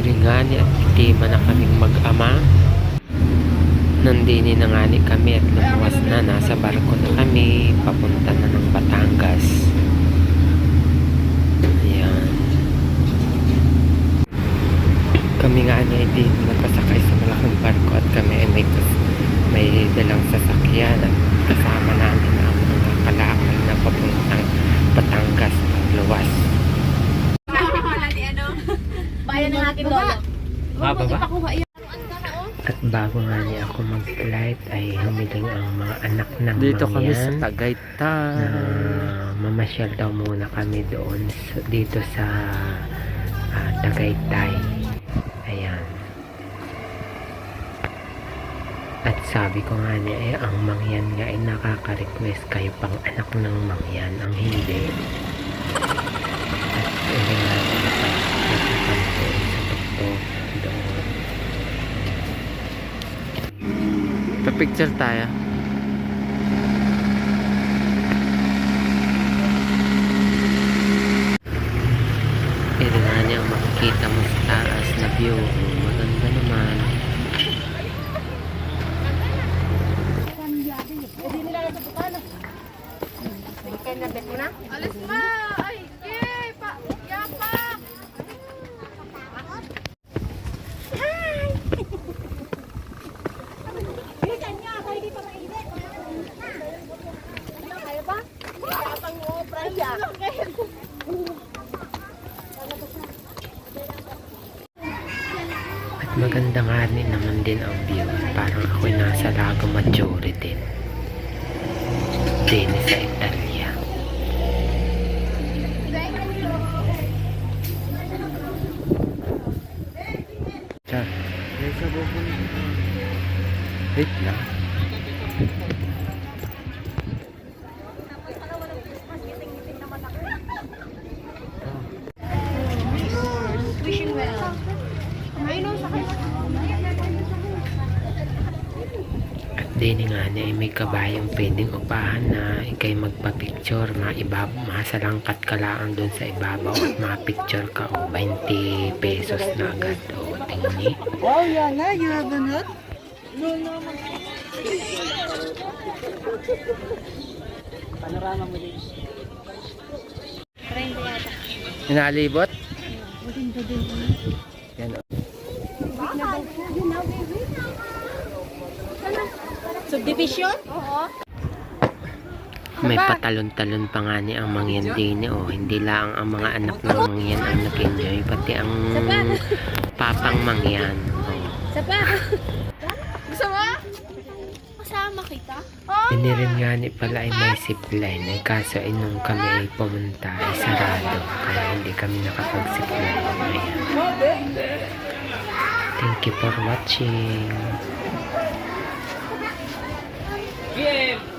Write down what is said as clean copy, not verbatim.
Iringani at itima na kaming mag-ama. Nandini na nga ni kami at lumuwas na. Nasa barko na kami. Papunta na ng Batangas. Ayan. Kami nga ay din nakasakay sa malaking barko at kami ay may dalang sasakyan at kasama namin ang mga kalakal na papuntang Batangas pagluwas. Bayan ng aking lolo. Baba. At bago nga niya ako mag-flight ay humiling ang mga anak ng Dito kami sa mangyan Tagaytay. na mamasyal daw muna kami doon dito sa Tagaytay. Ayan. At sabi ko nga niya ang mangyan nga ay nakaka-request kayo pang anak ng mangyan. Ang hindi. At hindi nga nakapagpapag doon sa doktor doon. Pa-picture tayo. Ito nga niya ang makikita mo sa taas na view. Maganda naman. Alis ma! Ay, pa! Yapak! Kaya ba? Kapang mo, Praya. At maganda nga rin naman din ang view. Parang ako'y nasa Lago Maggiore din. Din sa Italia. Diyan. Wait lang. Wishing well. At din nga niya ay may kabayang pwedeng upahan na ikay magpa-picture. Masalangkat ka lang doon sa ibabaw at ma-picture ka o 20 pesos na agad. O tingni. Oh, Yana, you have a nut? No. Panorama mo din. Friend yata. Inalibot? Maganda din. Yan. Subdivision? Oo. May patalon-talon pa nga ni ang mangyan din. O hindi lang ang mga anak ng mangyan ang nag-enjoy. Pati ang papang mangyan. O. Sapa. Gusto mo? Kasama kita? Inirin nga ni pala ay may zipline. Ay kaso ay nung kami ay pumunta ay sarado. Kaya hindi kami nakapag-zipline. Ayan. Thank you for watching. Game!